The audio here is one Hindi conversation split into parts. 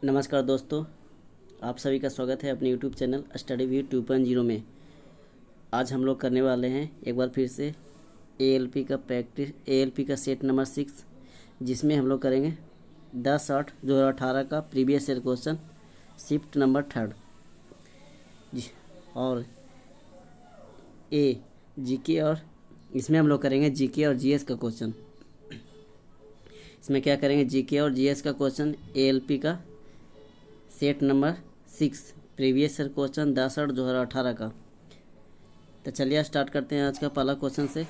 नमस्कार दोस्तों, आप सभी का स्वागत है अपने यूट्यूब चैनल स्टडी व्यू 2.0 में। आज हम लोग करने वाले हैं एक बार फिर से एएलपी का सेट नंबर 6, जिसमें हम लोग करेंगे 10/8/2018 का previous year question shift number 3 और जीके, और इसमें हम लोग करेंगे जीके और जीएस का क्वेश्चन। इसमें क्या करेंगे, जीके और जीएस का क्वेश्चन एएलपी का set number 6 previous year question 10/8/2018 का। तो चलिए स्टार्ट करते हैं आज का पहला क्वेश्चन से।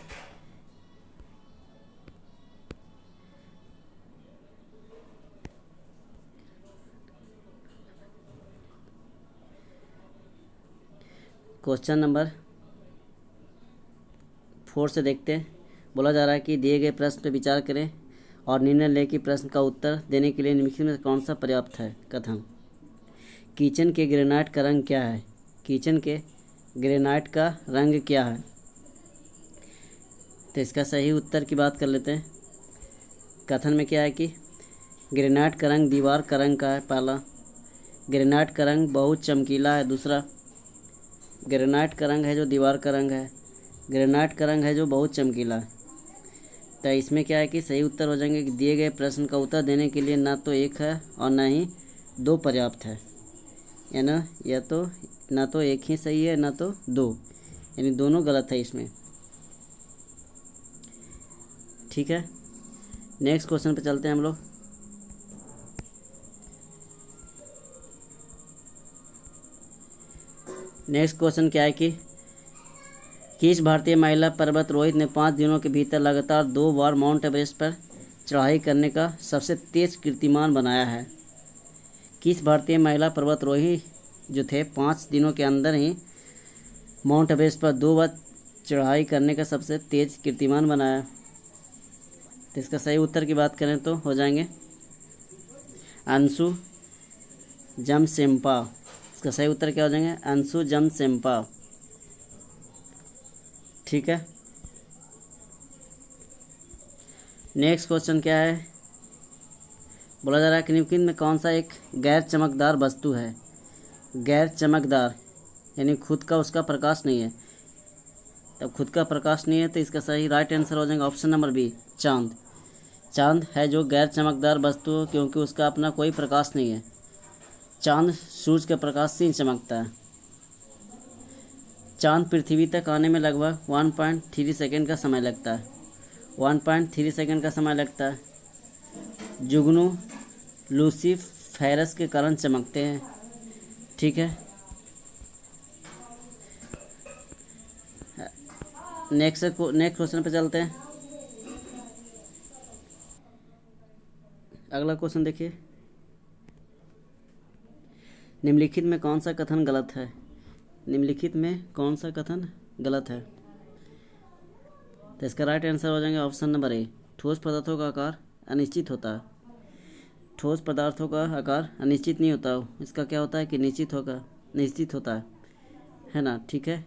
क्वेश्चन नंबर 4 से देखते हैं। बोला जा रहा है कि दिए गए प्रश्न पर विचार करें और निर्णय लें कि प्रश्न का उत्तर देने के लिए निम्नलिखित में कौन सा पर्याप्त है। कथन: किचन के ग्रेनाइट का रंग क्या है? किचन के ग्रेनाइट का रंग क्या है? तो इसका सही उत्तर की बात कर लेते हैं। कथन में क्या है कि ग्रेनाइट का रंग दीवार का रंग का है। पहला, ग्रेनाइट का रंग बहुत चमकीला है। दूसरा, ग्रेनाइट का रंग है जो दीवार का रंग है, ग्रेनाइट का रंग है जो बहुत चमकीला है। तो इसमें क्या है कि सही उत्तर हो जाएंगे कि दिए गए प्रश्न का उत्तर देने के लिए ना तो 1 है और ना ही 2 पर्याप्त है, या तो ना तो 1 ही सही है ना तो 2, यानी दोनों गलत है इसमें। ठीक है, नेक्स्ट क्वेश्चन पे चलते हैं हम लोग। नेक्स्ट क्वेश्चन क्या है कि किस भारतीय महिला पर्वतारोही ने 5 दिनों के भीतर लगातार 2 बार माउंट एवरेस्ट पर चढ़ाई करने का सबसे तेज कीर्तिमान बनाया है? किस भारतीय महिला पर्वतारोही जो थे 5 दिनों के अंदर ही माउंट एवरेस्ट पर 2 बार चढ़ाई करने का सबसे तेज कीर्तिमान बनाया? तो इसका सही उत्तर की बात करें तो हो जाएंगे अंशु जमसेंपा। इसका सही उत्तर क्या हो जाएंगे? अंशु जमसेंपा। ठीक है, नेक्स्ट क्वेश्चन क्या है? बोला जा रहा है कि निम्नलिखित में कौन सा एक गैर चमकदार वस्तु है? गैर चमकदार यानी खुद का उसका प्रकाश नहीं है। तब खुद का प्रकाश नहीं है तो इसका सही राइट आंसर हो जाएगा ऑप्शन नंबर बी, चांद। चांद है जो गैर चमकदार वस्तु हो, क्योंकि उसका अपना कोई प्रकाश नहीं है। चांद सूरज के प्रकाश से ही चमकता है। चांद पृथ्वी तक आने में लगभग 1.3 सेकेंड का समय लगता है। 1.3 सेकेंड का समय लगता है। जुगनू लूसीफेरस के कारण चमकते हैं। ठीक है, नेक्स्ट क्वेश्चन पे चलते हैं। अगला क्वेश्चन देखिए, निम्नलिखित में कौन सा कथन गलत है? निम्नलिखित में कौन सा कथन गलत है? तो इसका राइट आंसर हो जाएंगे ऑप्शन नंबर ए, ठोस पदार्थों का आकार अनिश्चित होता है। ठोस पदार्थों का आकार अनिश्चित नहीं होता, इसका क्या होता है कि निश्चित होता है ना। ठीक है,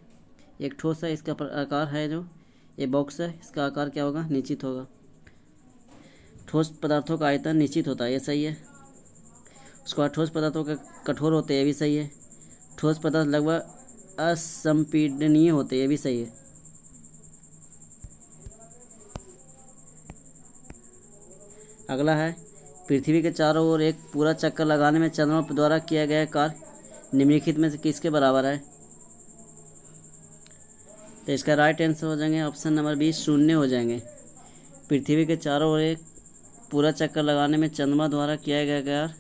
एक ठोस है, इसका आकार है जो ये बॉक्स है, इसका आकार क्या होगा? निश्चित होगा। ठोस पदार्थों का आयतन निश्चित होता है, ये सही है। उसके बाद ठोस पदार्थों का कठोर होते हैं, ये भी सही है। ठोस पदार्थ लगभग असंपीडनीय होते, ये भी सही है। अगला है, पृथ्वी के चारों ओर एक पूरा चक्कर लगाने में चंद्रमा द्वारा किया गया कार्य निम्नलिखित में से किसके बराबर है? तो इसका राइट आंसर हो जाएंगे ऑप्शन नंबर बी, 0 हो जाएंगे। पृथ्वी के चारों ओर एक पूरा चक्कर लगाने में चंद्रमा द्वारा किया गया कार्य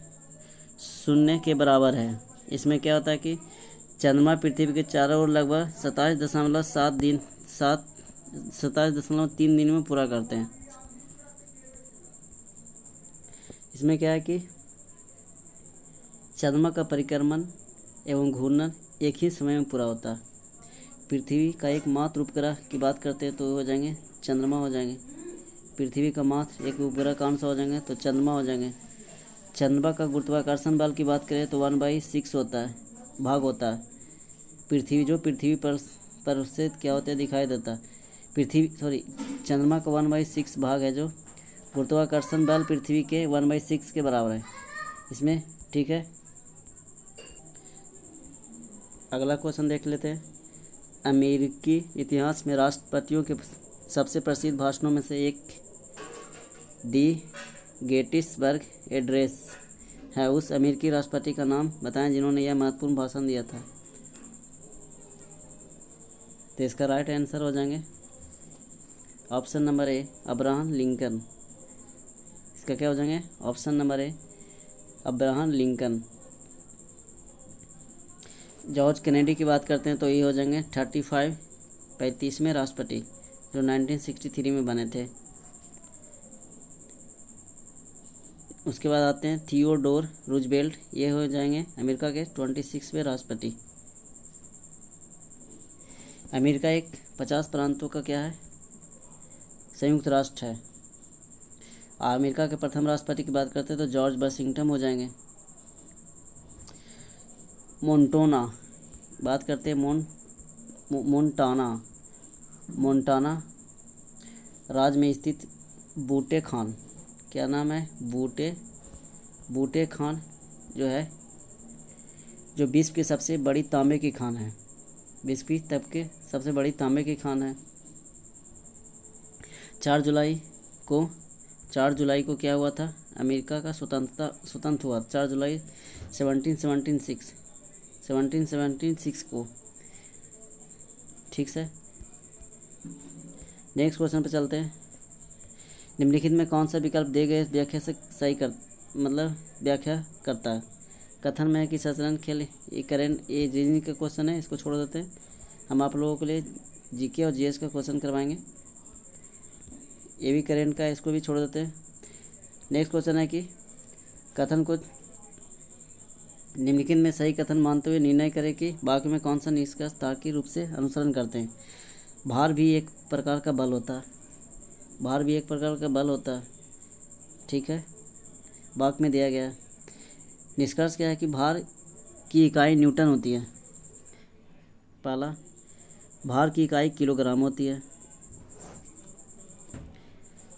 0 के बराबर है। इसमें क्या होता है कि चंद्रमा पृथ्वी के चारों ओर लगभग 27.3 दिन में पूरा करते हैं। इसमें क्या है कि चंद्रमा का परिक्रमण एवं घूर्णन एक ही समय में पूरा होता है। पृथ्वी का एक मात्र उपग्रह की बात करते हैं तो हो जाएंगे चंद्रमा हो जाएंगे। पृथ्वी का मात्र एक उपग्रह कौन सा हो जाएंगे? तो चंद्रमा हो जाएंगे। चंद्रमा का गुरुत्वाकर्षण बल की बात करें तो 1/6 होता है, भाग होता है। पृथ्वी पर से क्या होता है? दिखाई देता है। चंद्रमा का 1/6 भाग है जो गुरुत्वाकर्षण बल पृथ्वी के 1/6 के बराबर है। इसमें, ठीक है। अगला क्वेश्चन देख लेते हैं। अमेरिकी इतिहास में राष्ट्रपतियों के सबसे प्रसिद्ध भाषणों में से एक दी गेटिसबर्ग एड्रेस है। उस अमेरिकी राष्ट्रपति का नाम बताएं जिन्होंने यह महत्वपूर्ण भाषण दिया था। तो इसका राइट आंसर हो जाएंगे option number A, Abraham Lincoln. इसका क्या हो जाएंगे? Option number A, Abraham Lincoln. George Kennedy की बात करते हैं तो ये हो जाएंगे 35वें राष्ट्रपति जो 1963 में बने थे। उसके बाद आते हैं थियोडोर रूजवेल्ट, ये हो जाएंगे अमेरिका के 26वें राष्ट्रपति। अमेरिका एक 50 प्रांतों का क्या है? संयुक्त राष्ट्र है। अमेरिका के प्रथम राष्ट्रपति की बात करते हैं तो जॉर्ज वाशिंगटन हो जाएंगे। मोन्टाना बात करते हैं, मोन्टाना राज्य में स्थित बूटे खान, क्या नाम है? बूटे खान जो है, जो विश्व की सबसे बड़ी तांबे की खान है। विश्व की तब के सबसे बड़ी तांबे की खान है। 4 जुलाई को क्या हुआ था? अमेरिका का स्वतंत्र हुआ 4 जुलाई 1776 को, ठीक है। नेक्स्ट क्वेश्चन पे चलते हैं। निम्नलिखित में कौन सा विकल्प दिए गए व्याख्या से सही व्याख्या करता है? कथन में है कि शतरंज खेल ये रीजनिंग का क्वेश्चन है, इसको छोड़ देते हैं। हम आप लोगों के लिए जीके और जीएस का क्वेश्चन करवाएंगे। ये भी करेंट का है, इसको भी छोड़ देते हैं। नेक्स्ट क्वेश्चन है कि कथन को निम्नलिखित में सही कथन मानते हुए निर्णय करें कि वाक्य में कौन सा निष्कर्ष तार्किक रूप से अनुसरण करते हैं। भार भी एक प्रकार का बल होता है। ठीक है, वाक्य में दिया गया है। निष्कर्ष क्या है कि भार की इकाई न्यूटन होती है। पहला, भार की इकाई किलोग्राम होती है।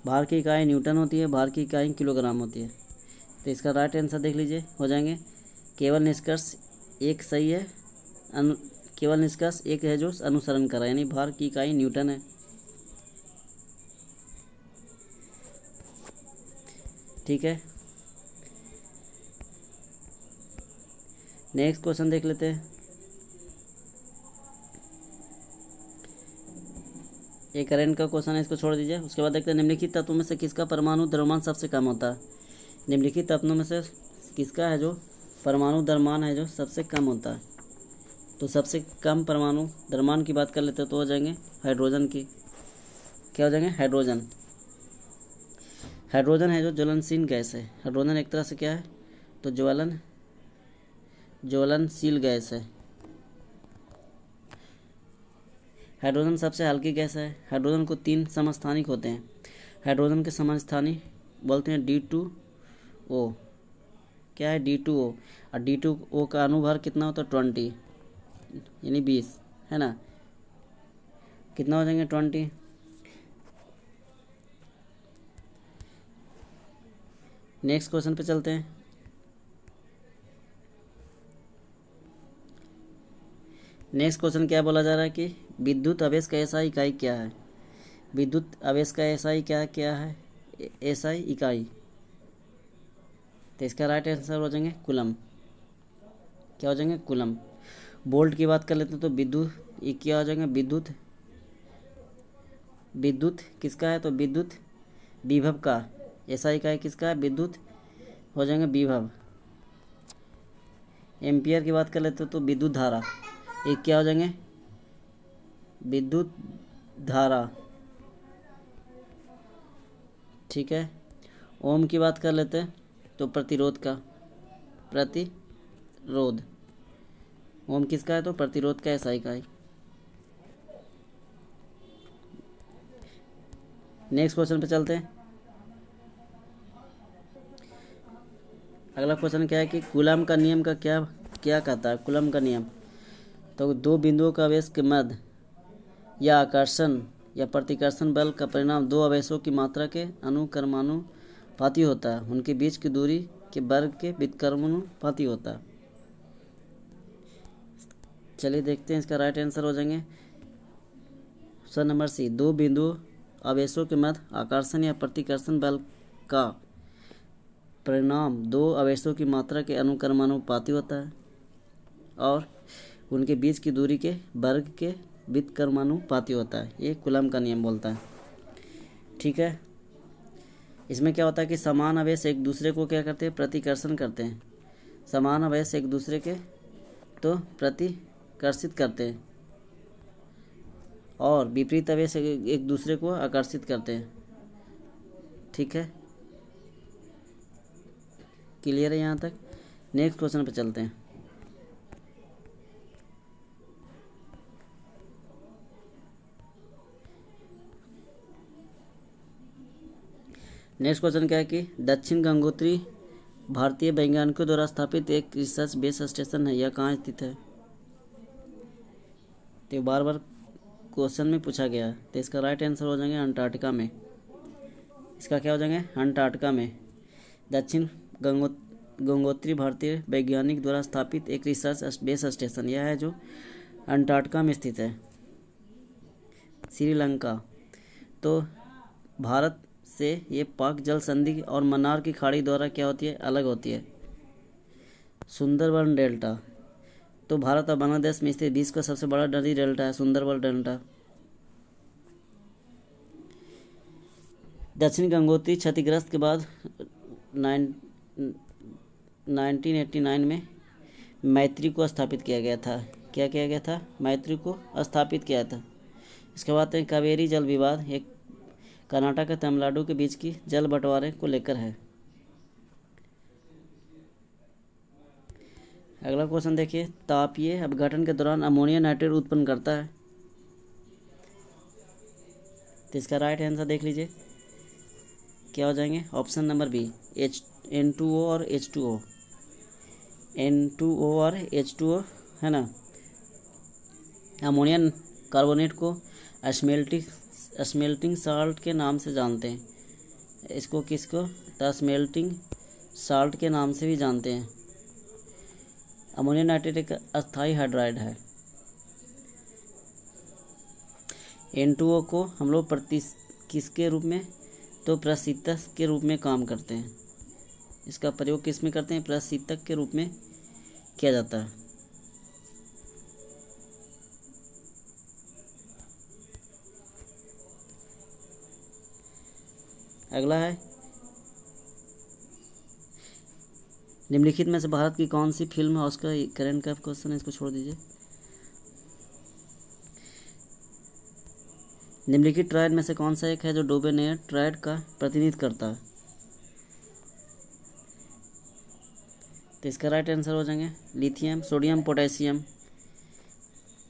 भार की इकाई न्यूटन होती है, भार की इकाई किलोग्राम होती है। तो इसका राइट आंसर देख लीजिए, हो जाएंगे केवल निष्कर्ष एक सही है, केवल निष्कर्ष एक है जो अनुसरण कर रहा है, यानी भार की इकाई न्यूटन है। ठीक है, नेक्स्ट क्वेश्चन देख लेते हैं। ये करंट का क्वेश्चन है, इसको छोड़ दीजिए। उसके बाद देखते हैं निम्नलिखित तत्वों में से किसका परमाणु द्रव्यमान सबसे कम होता है। निम्नलिखित तत्वों में से किसका है जो परमाणु द्रव्यमान है जो सबसे कम होता है? तो सबसे कम परमाणु द्रव्यमान की बात कर लेते हैं तो हो जाएंगे हाइड्रोजन की। क्या हो जाएंगे? हाइड्रोजन। हाइड्रोजन है जो ज्वलनशील गैस है। हाइड्रोजन एक तरह से क्या है? तो ज्वलनशील गैस है। हाइड्रोजन सबसे हल्की गैस है। हाइड्रोजन को 3 समस्थानिक होते हैं। हाइड्रोजन के समस्थानिक बोलते हैं D2O। क्या है? D2O। और D2O का अणुभार कितना होता है? 20, यानी 20, है ना। कितना हो जाएंगे? 20। नेक्स्ट क्वेश्चन पे चलते हैं। नेक्स्ट क्वेश्चन क्या बोला जा रहा है कि विद्युत आवेश का एसआई इकाई क्या है? विद्युत आवेश का एसआई क्या है? एसआई इकाई। तो इसका राइट आंसर हो जाएंगे कूलम। क्या हो जाएंगे? कूलम। वोल्ट की बात कर लेते हैं तो विद्युत ये क्या हो जाएंगे? विद्युत किसका है? तो विद्युत विभव का एसआई इकाई किसका है? विद्युत हो जाएंगे विभव। एम्पियर की बात कर लेते हैं तो विद्युत धारा। एक क्या हो जाएंगे? विद्युत धारा। ठीक है। ओम की बात कर लेते हैं तो प्रतिरोध का, प्रतिरोध। ओम किसका है? तो प्रतिरोध का एसआई इकाई। नेक्स्ट क्वेश्चन पे चलते हैं। अगला क्वेश्चन क्या है कि कूलम का नियम का क्या कहता है? कूलम का नियम तो 2 बिंदुओं का आवेश के मध्य या आकर्षण या प्रतिकर्षण बल का परिणाम 2 आवेशों की मात्रा के अनुक्रमानुपाती होता है। उनके बीच की दूरी के वर्ग के व्युत्क्रमानुपाती होता है। चलिए देखते हैं, इसका राइट आंसर हो जाएंगे ऑप्शन नंबर सी, दो बिंदु आवेशों के मध्य आकर्षण या प्रतिकर्षण बल का परिणाम दो आवेशों की मात्रा के अनुक्रमानुपाती होता है और उनके बीच की दूरी के वर्ग के व्युत्क्रमानुपाती होता है। ये कूलम का नियम बोलता है। ठीक है, इसमें क्या होता है कि समान आवेश एक दूसरे को क्या करते हैं, प्रतिकर्षण करते हैं। समान आवेश एक दूसरे के तो प्रतिकर्षित करते हैं और विपरीत आवेश एक दूसरे को आकर्षित करते हैं। ठीक है, क्लियर है यहाँ तक। नेक्स्ट क्वेश्चन पे चलते हैं। नेक्स्ट क्वेश्चन क्या है कि दक्षिण गंगोत्री भारतीय वैज्ञानिकों द्वारा स्थापित एक रिसर्च बेस स्टेशन है, यह कहाँ स्थित है। तो बार बार क्वेश्चन में पूछा गया है, तो इसका राइट आंसर हो जाएंगे अंटार्कटिका में। इसका क्या हो जाएंगे, अंटार्कटिका में। दक्षिण गंगोत्री भारतीय वैज्ञानिक द्वारा स्थापित एक रिसर्च बेस स्टेशन, यह है जो अंटार्कटिका में स्थित है, श्रीलंका। तो भारत से ये पाक जल संधि और मन्नार की खाड़ी द्वारा क्या होती है, अलग होती है। सुंदरबन डेल्टा, तो भारत और बांग्लादेश में स्थित विश्व का सबसे बड़ा नदी डेल्टा है सुंदरबन डेल्टा। दक्षिण गंगोत्री क्षतिग्रस्त के बाद 1989 में मैत्री को स्थापित किया गया था। क्या किया गया था, मैत्री को स्थापित किया था। इसके बाद कावेरी जल विवाद, एक कर्नाटक और तमिलनाडु के बीच की जल बंटवारे को लेकर है। अगला क्वेश्चन देखिए, तापीय अपघटन के दौरान अमोनिया नाइट्रेट उत्पन्न करता है। तो इसका राइट आंसर देख लीजिए, क्या हो जाएंगे, ऑप्शन नंबर बी, N2O और H2O। N2O और H2O है ना। अमोनियम कार्बोनेट को स्मेल्टिंग साल्ट के नाम से जानते हैं। इसको किसको, द स्मेल्टिंग साल्ट के नाम से भी जानते हैं। अमोनियम नाइट्रेट एक अस्थायी हाइड्राइड है। N2O को हम लोग किसके रूप में, तो प्रशीतक के रूप में काम करते हैं। इसका प्रयोग किस में करते हैं, प्रशीतक के रूप में किया जाता है। अगला है, निम्नलिखित में से भारत की कौन सी फिल्म है, उसका करंट का क्वेश्चन है, इसको छोड़ दीजिए। निम्नलिखित ट्रायड में से कौन सा एक है जो डोबेनेयर ट्रायड का प्रतिनिधित्व करता है। तो इसका राइट आंसर हो जाएंगे लिथियम, सोडियम, पोटेशियम।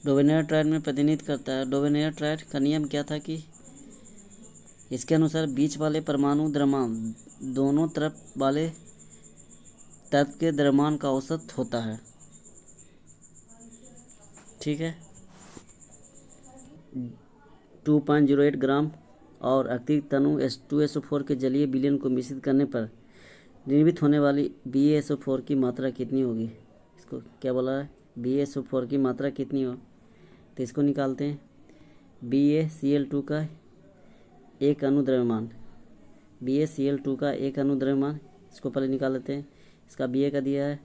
डोबेनेयर ट्रायड में प्रतिनिधित्व करता है। डोबेनेयर ट्रायड का नियम क्या था कि इसके अनुसार बीच वाले परमाणु द्रव्यमान दोनों तरफ वाले तत्व के द्रव्यमान का औसत होता है। ठीक है, 2.08 ग्राम और अतिरिक्त तनु H2SO4 के जलीय विलयन को मिश्रित करने पर निर्मित होने वाली BaSO4 की मात्रा कितनी होगी। इसको क्या बोला है, BaSO4 की मात्रा कितनी हो, तो इसको निकालते हैं। BaCl2 का एक अणु द्रव्यमान, BaCl2 का एक अणु द्रव्यमान, इसको पहले निकाल लेते हैं। इसका Ba का दिया है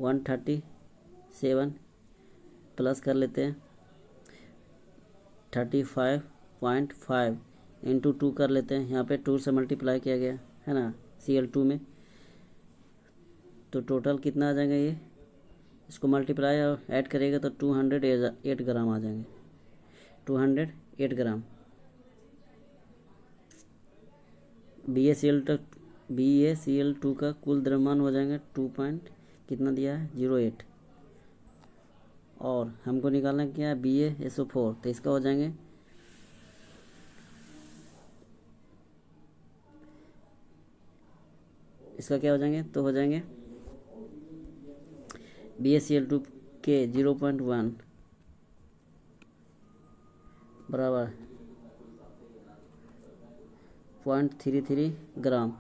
137 प्लस कर लेते हैं 35.5 इंटू 2 कर लेते हैं। यहाँ पे 2 से मल्टीप्लाई किया गया है ना Cl2 में, तो टोटल कितना आ जाएगा ये, इसको मल्टीप्लाई और ऐड करेगा तो 208 ग्राम आ जाएंगे, 208 ग्राम। BaCl2 का कुल द्रव्यमान हो जाएगा 2 पॉइंट कितना दिया है 08, और हमको निकालना क्या है BaSO4, तो इसका हो जाएंगे इसका क्या हो जाएंगे, तो हो जाएंगे BaCl2 के 0.1 बराबर 0.33 ग्राम।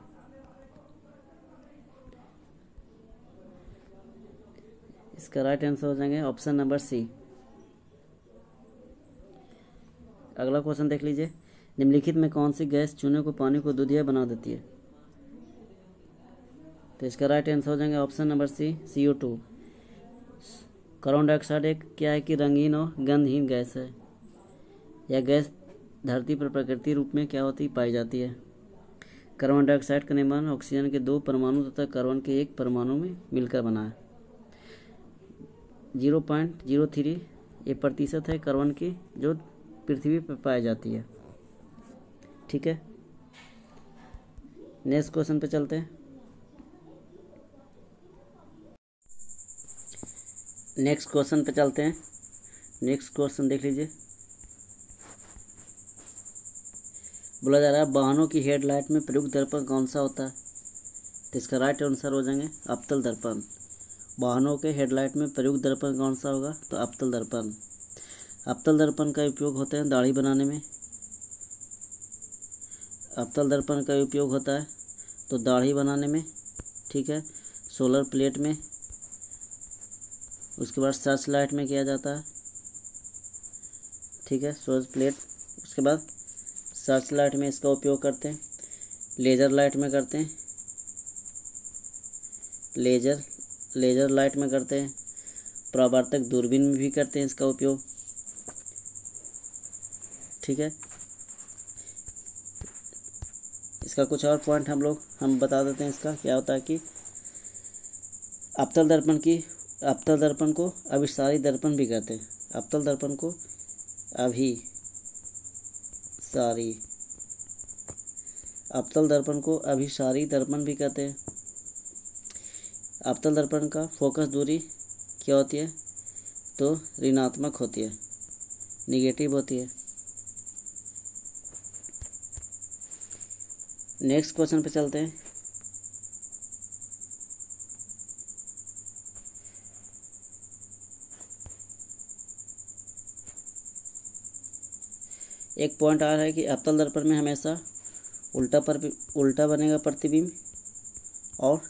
इसका राइट आंसर हो जाएंगे ऑप्शन नंबर सी। अगला क्वेश्चन देख लीजिए, निम्नलिखित में कौन सी गैस चूने को पानी को दूधिया बना देती है? तो इसका राइट आंसर हो जाएंगे option number C, CO2। Carbon dioxide एक क्या है कि रंगीन और गंधहीन गैस है। यह गैस धरती पर प्राकृतिक रूप में क्या होती पाई जाती है? कार्बन डाइऑक्साइड का निर्माण ऑक्सीजन के 2 परमाणु तथा कार्बन के 1 परमाणु में मिलकर बना है। 0.03 ये प्रतिशत है कार्बन की जो पृथ्वी पर पाई जाती है। ठीक है, नेक्स्ट क्वेश्चन पे चलते हैं। नेक्स्ट क्वेश्चन देख लीजिए, बोला जा रहा है वाहनों की हेडलाइट में प्रयुक्त दर्पण कौन सा होता है? तो इसका राइट आंसर हो जाएंगे अवतल दर्पण। वाहनों के हेडलाइट में प्रयुक्त दर्पण कौन सा होगा? तो अवतल दर्पण। अवतल दर्पण का उपयोग होता है दाढ़ी बनाने में। अवतल दर्पण का उपयोग होता है तो दाढ़ी बनाने में, ठीक है, सोलर प्लेट में, उसके बाद सर्च लाइट में किया जाता है। ठीक है, सर्च प्लेट, उसके बाद सर्च लाइट में इसका उपयोग करते हैं, लेज़र लाइट में करते हैं, लेज़र लाइट में करते हैं, परावर्तक दूरबीन में भी करते हैं इसका उपयोग। ठीक है, इसका कुछ और पॉइंट हम बता देते हैं। इसका क्या होता है कि अवतल दर्पण को अभिसारी दर्पण भी कहते हैं। अवतल दर्पण को अभिसारी दर्पण भी कहते हैं। अवतल दर्पण का फोकस दूरी क्या होती है? तो ऋणात्मक होती है, निगेटिव होती है। नेक्स्ट क्वेश्चन पे चलते हैं। एक पॉइंट आ रहा है कि अवतल दर्पण में हमेशा उल्टा बनेगा प्रतिबिंब और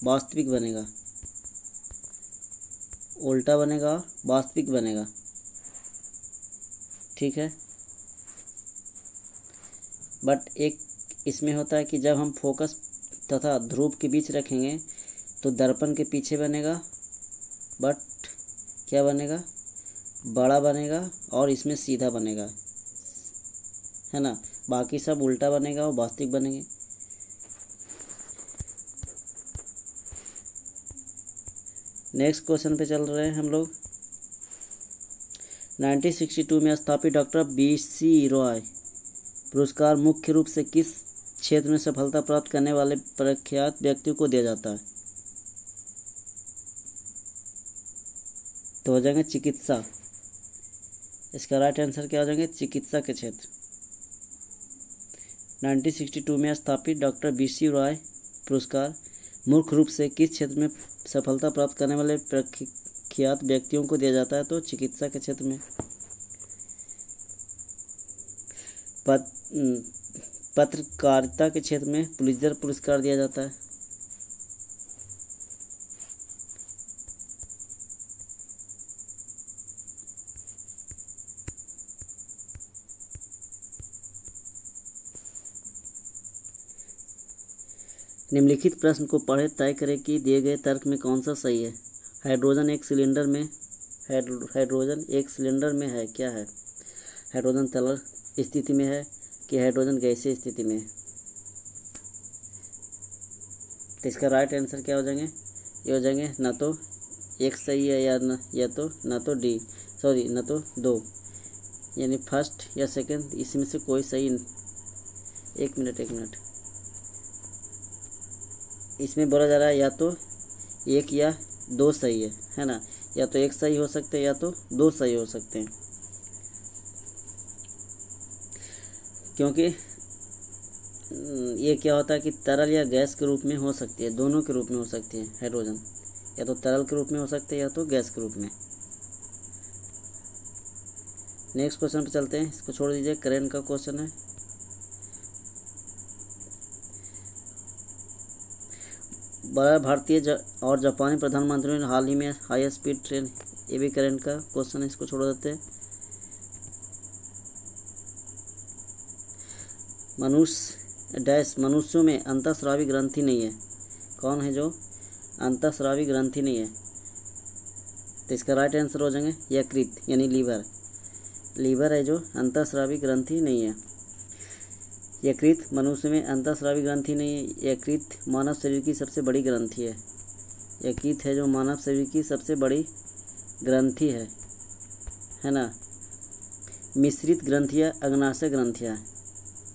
वास्तविक बनेगा, उल्टा बनेगा और वास्तविक बनेगा। ठीक है, बट एक इसमें होता है कि जब हम फोकस तथा ध्रुव के बीच रखेंगे तो दर्पण के पीछे बनेगा, बट क्या बनेगा? बड़ा बनेगा और इसमें सीधा बनेगा, है ना। बाकी सब उल्टा बनेगा और वास्तविक बनेंगे। नेक्स्ट क्वेश्चन पे चल रहे हैं हम लोग। 1962 में स्थापित डॉक्टर BC रॉय पुरस्कार मुख्य रूप से किस क्षेत्र में सफलता प्राप्त करने वाले प्रख्यात व्यक्तियों को दिया जाता है? तो हो जाएंगे चिकित्सा। इसका राइट आंसर क्या हो जाएंगे? चिकित्सा के क्षेत्र। 1962 में स्थापित डॉक्टर BC रॉय पुरस्कार मुख्य रूप से किस क्षेत्र में सफलता प्राप्त करने वाले प्रख्यात व्यक्तियों को दिया जाता है? तो चिकित्सा के क्षेत्र में। पत्रकारिता के क्षेत्र में पुलित्जर पुरस्कार दिया जाता है। निम्नलिखित प्रश्न को पढ़े, तय करें कि दिए गए तर्क में कौन सा सही है। हाइड्रोजन एक सिलेंडर में है, क्या है? हाइड्रोजन तरल स्थिति में है कि हाइड्रोजन गैसीय स्थिति में है? तो इसका राइट आंसर क्या हो जाएंगे? ये हो जाएंगे ना तो एक सही है या तो दो, यानी फर्स्ट या सेकंड, इसमें से कोई सही। एक मिनट, इसमें बोला जा रहा है या तो एक या दो सही है ना। या तो एक सही हो सकते हैं या तो दो सही हो सकते हैं, क्योंकि ये क्या होता है कि तरल या गैस के रूप में हो सकती है, दोनों के रूप में हो सकती है। हाइड्रोजन या तो तरल के रूप में हो सकते हैं या तो गैस के रूप में। नेक्स्ट क्वेश्चन पे चलते हैं, इसको छोड़ दीजिए, करेंट का क्वेश्चन है। भारतीय और जापानी प्रधानमंत्रियों ने हाल ही में हाई स्पीड ट्रेन, ये भी करंट का क्वेश्चन है, इसको छोड़ देते हैं। मनुष्यों में अंतःस्रावी ग्रंथि नहीं है। कौन है जो अंतःस्रावी ग्रंथि नहीं है? तो इसका राइट आंसर हो जाएंगे यकृत यानी लीवर है जो अंतःस्रावी ग्रंथि नहीं है। यकृत मनुष्य में अंतःस्रावी ग्रंथि नहीं है। यकृत मानव शरीर की सबसे बड़ी ग्रंथि है। यकृत है जो मानव शरीर की सबसे बड़ी ग्रंथि है ना। मिश्रित ग्रंथियाँ अग्नाशय ग्रंथियाँ,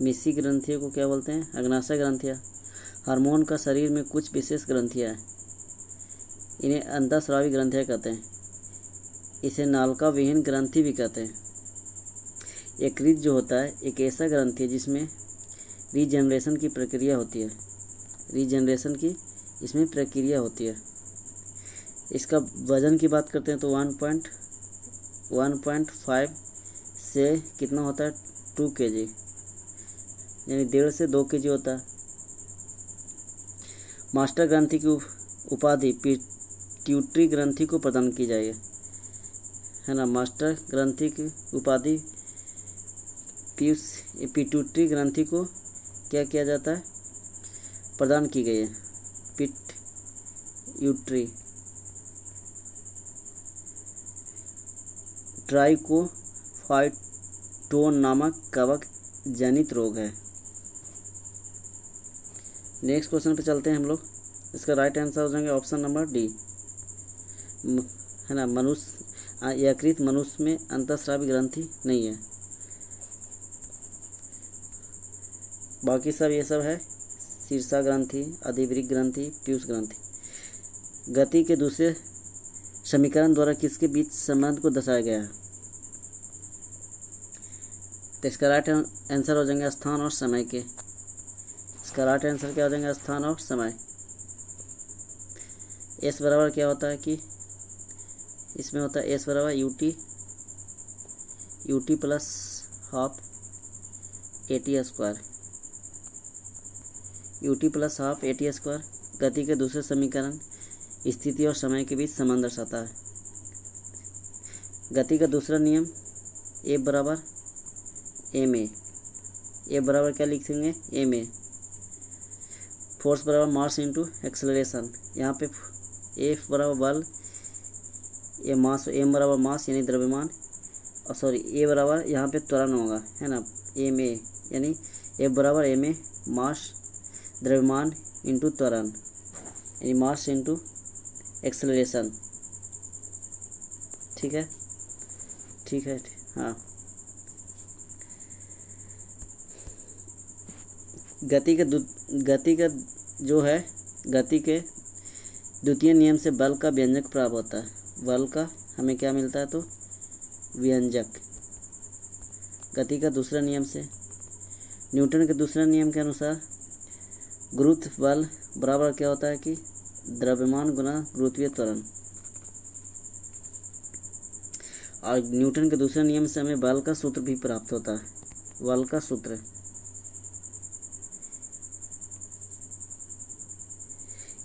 मिश्रित ग्रंथियों को क्या बोलते हैं? अग्नाशय ग्रंथियाँ। हार्मोन का शरीर में कुछ विशेष ग्रंथियाँ हैं, इन्हें अंतःस्रावी ग्रंथियाँ कहते हैं। इसे नालिका विहीन ग्रंथि भी कहते हैं। यकृत जो होता है एक ऐसा ग्रंथि है जिसमें रीजनरेशन की प्रक्रिया होती है। रीजनरेशन की इसमें प्रक्रिया होती है। इसका वजन की बात करते हैं तो 1.5 से कितना होता है 2 kg, यानी 1.5 से 2 kg होता है। मास्टर ग्रंथि की उपाधि पिट्यूटरी ग्रंथि को प्रदान की जाएगी, है ना। मास्टर ग्रंथि की उपाधि पिट्यूटरी ग्रंथि को क्या किया जाता है? प्रदान की गई है। पिट्यूटरी ट्राइकोफाइटोन नामक कवक जनित रोग है। नेक्स्ट क्वेश्चन पे चलते हैं हम लोग। इसका राइट आंसर हो जाएंगे ऑप्शन नंबर डी, है ना। यकृत मनुष्य में अंतःस्रावी ग्रंथि नहीं है। बाकी सब ये सब है शीर्षा ग्रंथि, अधिवृक्क ग्रंथि, पीयूष ग्रंथि। गति के दूसरे समीकरण द्वारा किसके बीच संबंध को दर्शाया गया है? तो इसका राइट आंसर हो जाएंगे स्थान और समय के। इसका राइट आंसर क्या हो जाएगा? स्थान और समय। एस बराबर क्या होता है कि इसमें होता है एस बराबर UT plus half AT square. UT plus half AT square गति के दूसरे समीकरण स्थिति और समय के बीच संबंध दर्शाता है। गति का दूसरा नियम ए बराबर ma। ए बराबर क्या लिखेंगे? ma। फोर्स बराबर मास इंटू एक्सेलरेशन। यहाँ पे एफ बराबर बल, ए मास, एम बराबर मास यानी द्रव्यमान, और सॉरी ए बराबर यहाँ पे त्वरण होगा, है ना। ma यानी एफ बराबर ma मास द्रव्यमान इंटू त्वरण यानी मास इंटू एक्सेलरेशन। ठीक है, ठीक है, हाँ। गति का जो है गति के द्वितीय नियम से बल का व्यंजक प्राप्त होता है। बल का हमें क्या मिलता है? तो व्यंजक। गति का दूसरा नियम से न्यूटन के दूसरे नियम के अनुसार गुरुत्व बल बराबर क्या होता है कि द्रव्यमान गुना गुरुत्वीय त्वरण। और न्यूटन के दूसरे नियम से हमें बल का सूत्र भी प्राप्त होता है। बल का सूत्र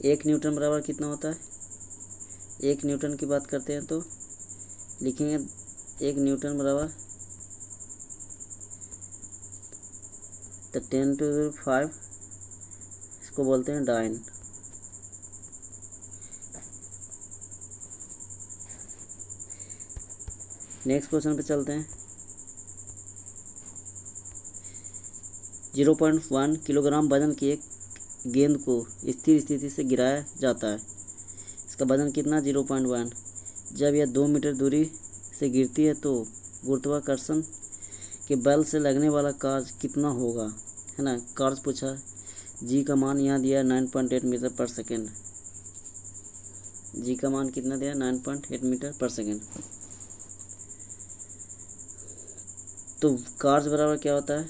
1 न्यूटन बराबर कितना होता है? 1 न्यूटन की बात करते हैं तो लिखेंगे 1 न्यूटन बराबर 10⁵, इसको बोलते हैं डाइन। नेक्स्ट क्वेश्चन पे चलते हैं। 0.1 किलोग्राम वजन की एक गेंद को स्थिर स्थिति से गिराया जाता है। इसका वजन कितना? 0.1। जब यह 2 मीटर दूरी से गिरती है तो गुरुत्वाकर्षण के बल से लगने वाला कार्य कितना होगा, है ना। कार्य पूछा, जी का मान यहाँ दिया 9.8 मीटर पर सेकेंड। जी का मान कितना दिया? 9.8 मीटर पर सेकेंड। तो कार्य बराबर क्या होता है?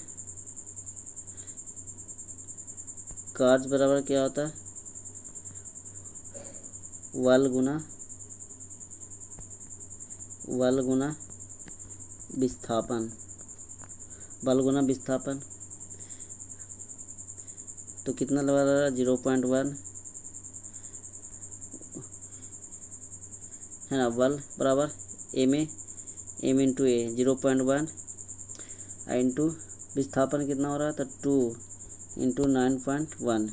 कार्य बराबर क्या होता है? बल गुना विस्थापन। बल गुना विस्थापन तो कितना लगा रहा है? 0.1 है ना, बल बराबर एम इंटू ए 0.1 इंटू विस्थापन कितना हो रहा है, तो 2 इंटू 9.1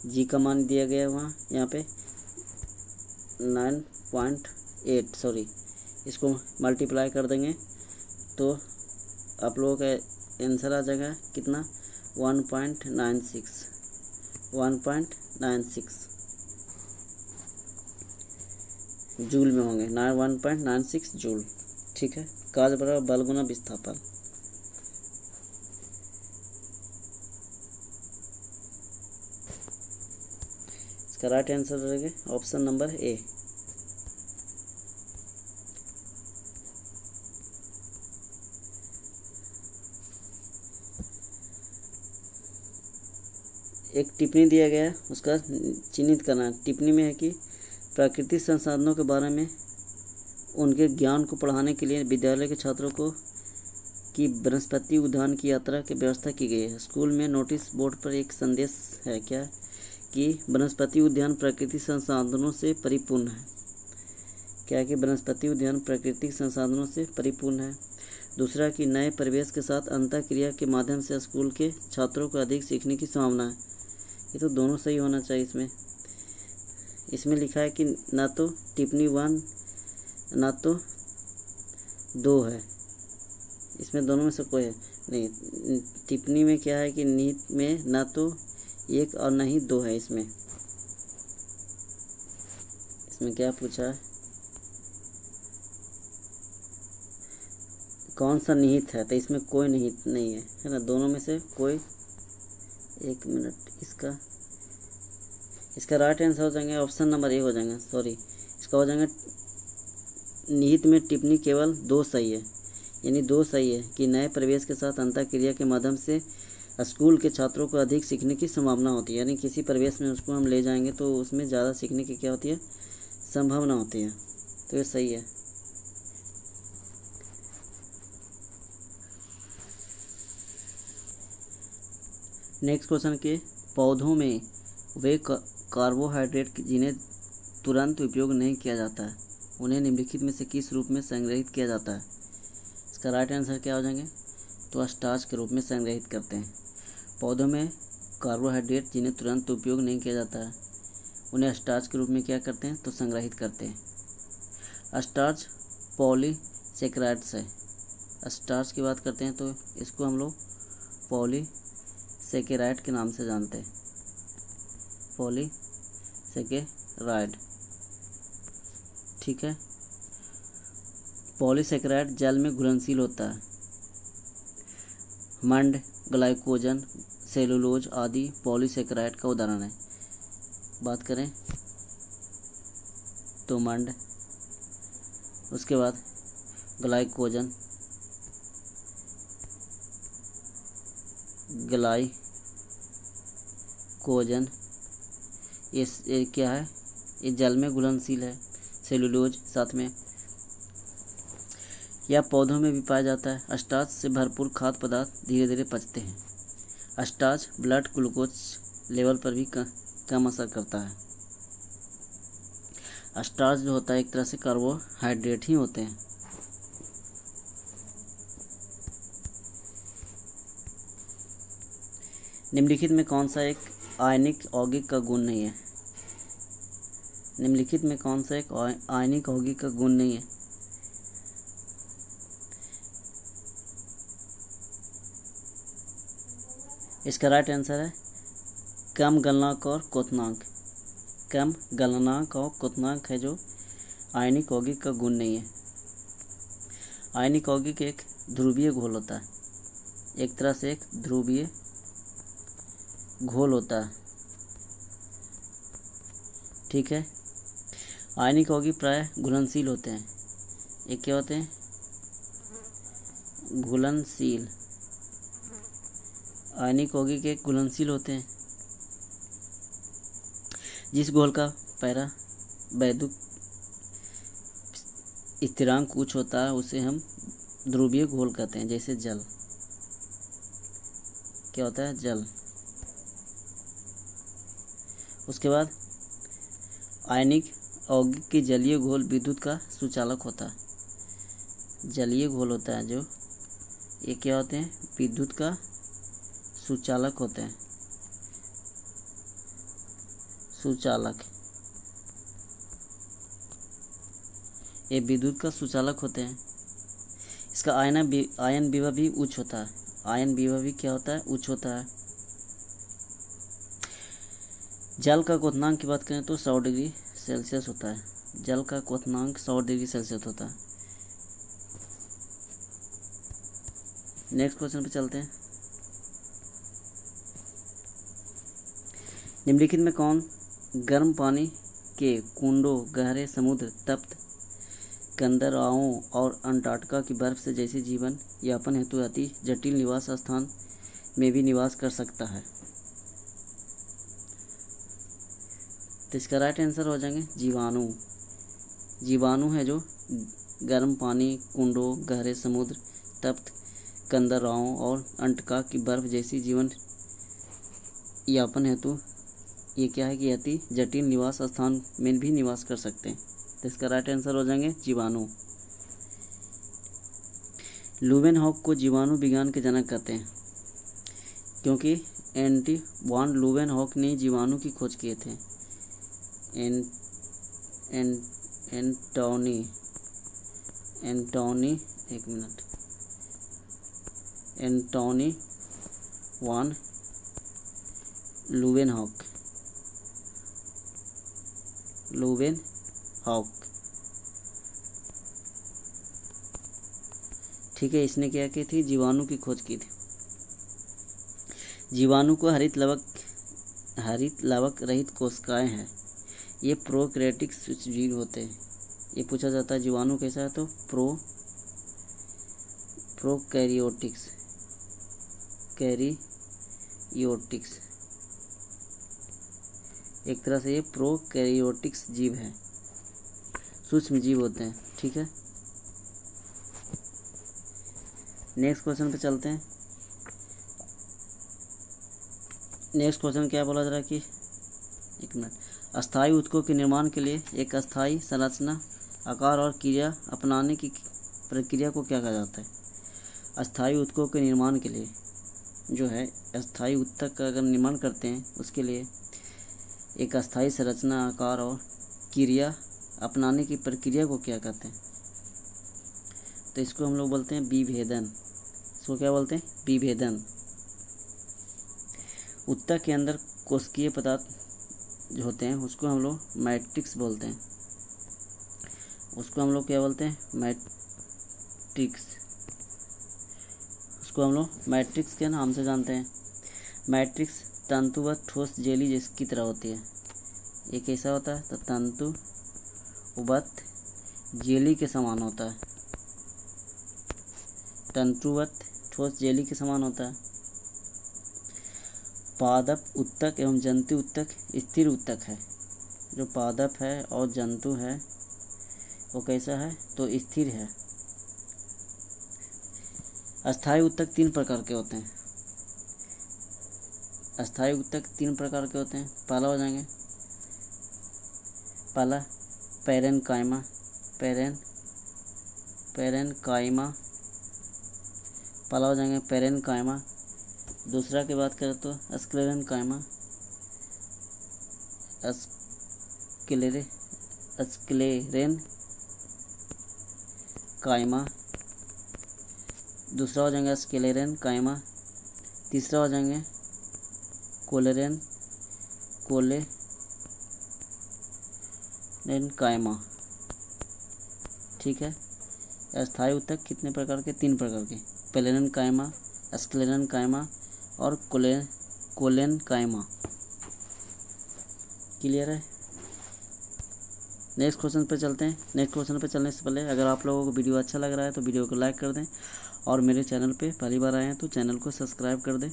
जी का मान दिया गया है वहाँ यहाँ पे 9.8 सॉरी, इसको मल्टीप्लाई कर देंगे तो आप लोगों का आंसर आ जाएगा कितना 1.96 जूल में होंगे 1.96 जूल। ठीक है, कार्य बराबर बल गुना विस्थापन। इसका राइट आंसर रहेगा ऑप्शन नंबर ए। एक टिप्पणी दिया गया है, उसका चिन्हित करना। टिप्पणी में है कि प्राकृतिक संसाधनों के बारे में उनके ज्ञान को बढ़ाने के लिए विद्यालय के छात्रों को की वनस्पति उद्यान की यात्रा की व्यवस्था की गई है। स्कूल में नोटिस बोर्ड पर एक संदेश है क्या कि वनस्पति उद्यान प्राकृतिक संसाधनों से परिपूर्ण है। क्या कि वनस्पति उद्यान प्राकृतिक संसाधनों से परिपूर्ण है। दूसरा कि नए परिवेश के साथ अंतःक्रिया के माध्यम से स्कूल के छात्रों को अधिक सीखने की संभावना है। ये तो दोनों सही होना चाहिए। इसमें लिखा है कि ना तो टिप्पणी 1 ना तो 2 है, इसमें दोनों में से कोई है नहीं। टिप्पणी में क्या है कि निहित में ना तो 1 और ना ही 2 है। इसमें क्या पूछा है, कौन सा निहित है, तो इसमें कोई निहित नहीं है ना, दोनों में से कोई। एक मिनट, इसका राइट आंसर हो जाएंगे ऑप्शन नंबर ए हो जाएगा, सॉरी इसका हो जाएगा निहित में टिप्पणी केवल 2 सही है, यानी 2 सही है कि नए परिवेश के साथ अंतःक्रिया के माध्यम से स्कूल के छात्रों को अधिक सीखने की संभावना होती है। यानी किसी परिवेश में उसको हम ले जाएंगे तो उसमें ज़्यादा सीखने की क्या होती है, संभावना होती है, तो ये सही है। नेक्स्ट क्वेश्चन के पौधों में वे कार्बोहाइड्रेट जिन्हें तुरंत उपयोग नहीं किया जाता है उन्हें निम्नलिखित में से किस रूप में संग्रहित किया जाता है। इसका राइट आंसर क्या हो जाएंगे, तो स्टार्च के रूप में संग्रहित करते हैं। पौधों में कार्बोहाइड्रेट जिन्हें तुरंत उपयोग नहीं किया जाता है उन्हें स्टार्च के रूप में क्या करते हैं, तो संग्रहित करते हैं। स्टार्च पॉलीसेकेराइड्स है। स्टार्च की बात करते हैं तो इसको हम लोग पॉलीसेकेराइड के नाम से जानते हैं, पॉलीसेकेराइड। ठीक है, पॉलीसेकेराइड जल में घुलनशील होता है। मंड, ग्लाइकोजन, सेलुलोज आदि पॉलीसेकेराइड का उदाहरण है। बात करें तो मंड, उसके बाद ग्लाइकोजन, ये क्या है, ये जल में घुलनशील है। सेलुलोज साथ में, यह पौधों में भी पाया जाता है। स्टार्च से भरपूर खाद्य पदार्थ धीरे धीरे पचते हैं। स्टार्च ब्लड ग्लूकोज लेवल पर भी कम असर करता है। स्टार्च जो होता है एक तरह से कार्बोहाइड्रेट ही होते हैं। निम्नलिखित में कौन सा एक आयनिक यौगिक का गुण नहीं है। निम्नलिखित में कौन सा एक आयनिक यौगिक का गुण नहीं है। इसका राइट आंसर है कम गलनांक और क्वथनांक। कम गलनांक और क्वथनांक है जो आयनिक यौगिक का गुण नहीं है। आयनिक यौगिक एक ध्रुवीय घोल होता है, एक तरह से एक ध्रुवीय घोल होता है। ठीक है, आयनिक यौगिक प्राय घुलनशील होते हैं। ये क्या होते हैं, घुलनशील। आयनिक यौगिक एक घुलनशील होते हैं। जिस घोल का पैरा वैद्युत स्थिरांक उच्च होता है उसे हम ध्रुवीय घोल कहते हैं। जैसे जल, क्या होता है, जल। उसके बाद आयनिक यौगिक के जलीय घोल विद्युत का सुचालक होता है। जलीय घोल होता है जो, ये क्या होते हैं, विद्युत का सुचालक होते हैं। सुचालक, ये विद्युत का सुचालक होते हैं। इसका आयन विभव भी उच्च होता है। आयन विभव भी क्या होता है, उच्च होता है। जल का क्वथनांक की बात करें तो 100 डिग्री सेल्सियस होता है। जल का क्वथनांक 100 डिग्री सेल्सियस होता है। नेक्स्ट क्वेश्चन पे चलते हैं। निम्नलिखित में कौन गर्म पानी के कुंडों, गहरे समुद्र, तप्त कंदराओं और अंटार्कटिका की बर्फ से जैसे जीवन यापन हेतु अति जटिल निवास स्थान में भी निवास कर सकता है? तो इसका राइट आंसर हो जाएंगे जीवाणु। जीवाणु है जो गर्म पानी, कुंडों, गहरे समुद्र, तप्त कंदराओं और अंटार्कटिका की बर्फ जैसी जीवन यापन हेतु ये क्या है कि अति जटिल निवास स्थान में भी निवास कर सकते हैं। तो इसका राइट आंसर हो जाएंगे जीवाणु। लुवेनहॉक को जीवाणु विज्ञान के जनक कहते हैं क्योंकि एंटी वॉन लुवेनहॉक ने जीवाणु की खोज किए थे। Antonie van Leeuwenhoek. ठीक है, इसने क्या की थी, जीवाणु की खोज की थी। जीवाणु को हरित लवक रहित कोशिकाएं हैं। ये प्रोकैरियोटिक जीव होते हैं। ये पूछा जाता है जीवाणु कैसा है, तो प्रोकैरियोटिक्स एक तरह से ये प्रोकैरियोटिक्स जीव है, सूक्ष्म जीव होते हैं। ठीक है, नेक्स्ट क्वेश्चन पे चलते हैं। नेक्स्ट क्वेश्चन क्या बोला जा रहा है कि एक मिनट, अस्थायी ऊतकों के निर्माण के लिए एक अस्थायी संरचना, आकार और क्रिया अपनाने की प्रक्रिया को क्या कहा जाता है? अस्थायी ऊतकों के निर्माण के लिए जो है, अस्थायी ऊतक का अगर निर्माण करते हैं उसके लिए एक अस्थायी संरचना, आकार और क्रिया अपनाने की प्रक्रिया को क्या कहते हैं? तो इसको हम लोग बोलते हैं विभेदन। इसको क्या बोलते हैं? विभेदन। ऊतक के अंदर कोशिकीय पदार्थ जो होते हैं उसको हम लोग मैट्रिक्स बोलते हैं। उसको हम लोग क्या बोलते हैं? मैट्रिक्स। उसको हम लोग मैट्रिक्स के नाम से जानते हैं। मैट्रिक्स तंतुवत ठोस जेली जिसकी तरह होती है। ये कैसा होता है? तो तंतुवत जेली के समान होता है। तंतुवत ठोस जेली के समान होता है। पादप ऊतक एवं जंतु ऊतक स्थिर ऊतक है। जो पादप है और जंतु है वो कैसा है? तो स्थिर है। अस्थायी ऊतक 3 प्रकार के होते हैं। अस्थायी ऊतक 3 प्रकार के होते हैं। पहला हो जाएंगे, पहला पैरेनकाइमा। पहला हो जाएंगे पैरेनकाइमा। दूसरा की बात करें तो स्क्लेरेनकाइमा। स्क्लेरेनकाइमा। दूसरा हो जाएंगे स्क्लेरेनकाइमा। तीसरा हो जाएंगे कोलेरेनकाइमा। ठीक है, अस्थायी ऊतक कितने प्रकार के? 3 प्रकार के, पैरेनकाइमा, स्क्लेरेनकाइमा और कोलेनकाइमा। क्लियर है? नेक्स्ट क्वेश्चन पे चलते हैं। नेक्स्ट क्वेश्चन पे चलने से पहले अगर आप लोगों को वीडियो अच्छा लग रहा है तो वीडियो को लाइक कर दें, और मेरे चैनल पे पहली बार आए हैं तो चैनल को सब्सक्राइब कर दें,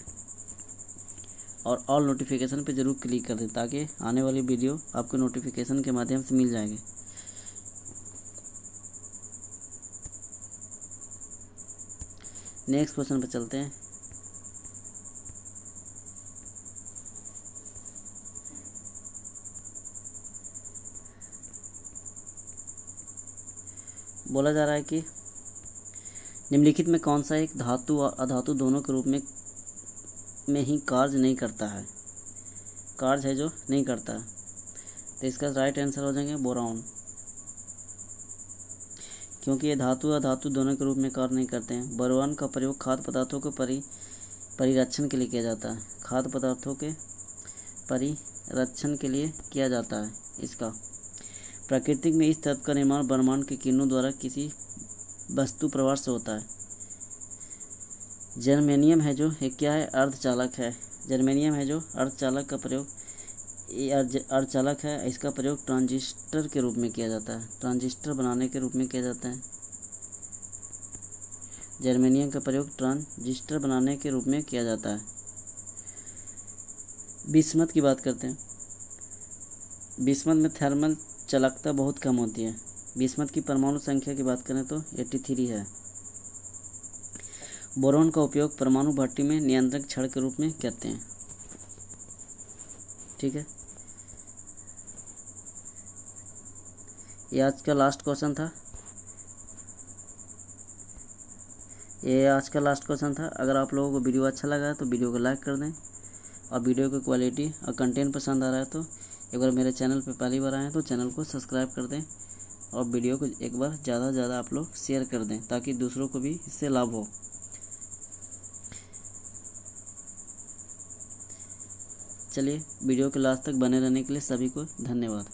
और ऑल नोटिफिकेशन पे ज़रूर क्लिक कर दें ताकि आने वाली वीडियो आपको नोटिफिकेशन के माध्यम से मिल जाएगी। नेक्स्ट क्वेश्चन पे चलते हैं। बोला जा रहा है कि निम्नलिखित में कौन सा एक धातु और अधातु दोनों के रूप में ही कार्य नहीं करता है, कार्य है जो नहीं करता है। तो इसका राइट आंसर हो जाएंगे बोरॉन, क्योंकि ये धातु और धातु दोनों के रूप में कार्य नहीं करते हैं। बोरॉन का प्रयोग खाद्य पदार्थों के परिरक्षण के लिए किया जाता है, खाद्य पदार्थों के परिरक्षण के लिए किया जाता है। इसका प्रकृति में इस तत्व का निर्माण ब्रह्मांड के किरणों द्वारा किसी वस्तु प्रवाह से होता है। जर्मेनियम है जो एक क्या है, अर्धचालक है। जर्मेनियम है जो अर्धचालक का प्रयोग, ये अर्धचालक है। इसका प्रयोग ट्रांजिस्टर के रूप में किया जाता है, ट्रांजिस्टर बनाने के रूप में किया जाता है। जर्मेनियम का प्रयोग ट्रांजिस्टर बनाने के रूप में किया जाता है। बिस्मथ की बात करते हैं। बिस्मथ में थर्मल चालकता बहुत कम होती है। बिस्मथ की परमाणु संख्या की बात करें तो 83 है। बोरॉन का उपयोग परमाणु भट्टी में नियंत्रक छड़ के रूप में करते हैं। ठीक है, ये आज का लास्ट क्वेश्चन था। अगर आप लोगों को वीडियो अच्छा लगा है तो वीडियो को लाइक कर दें, और वीडियो की क्वालिटी और कंटेंट पसंद आ रहा है तो एक बार मेरे चैनल पे पहली बार आए हैं तो चैनल को सब्सक्राइब कर दें, और वीडियो को एक बार ज़्यादा से ज़्यादा आप लोग शेयर कर दें ताकि दूसरों को भी इससे लाभ हो। चलिए, वीडियो के लास्ट तक बने रहने के लिए सभी को धन्यवाद।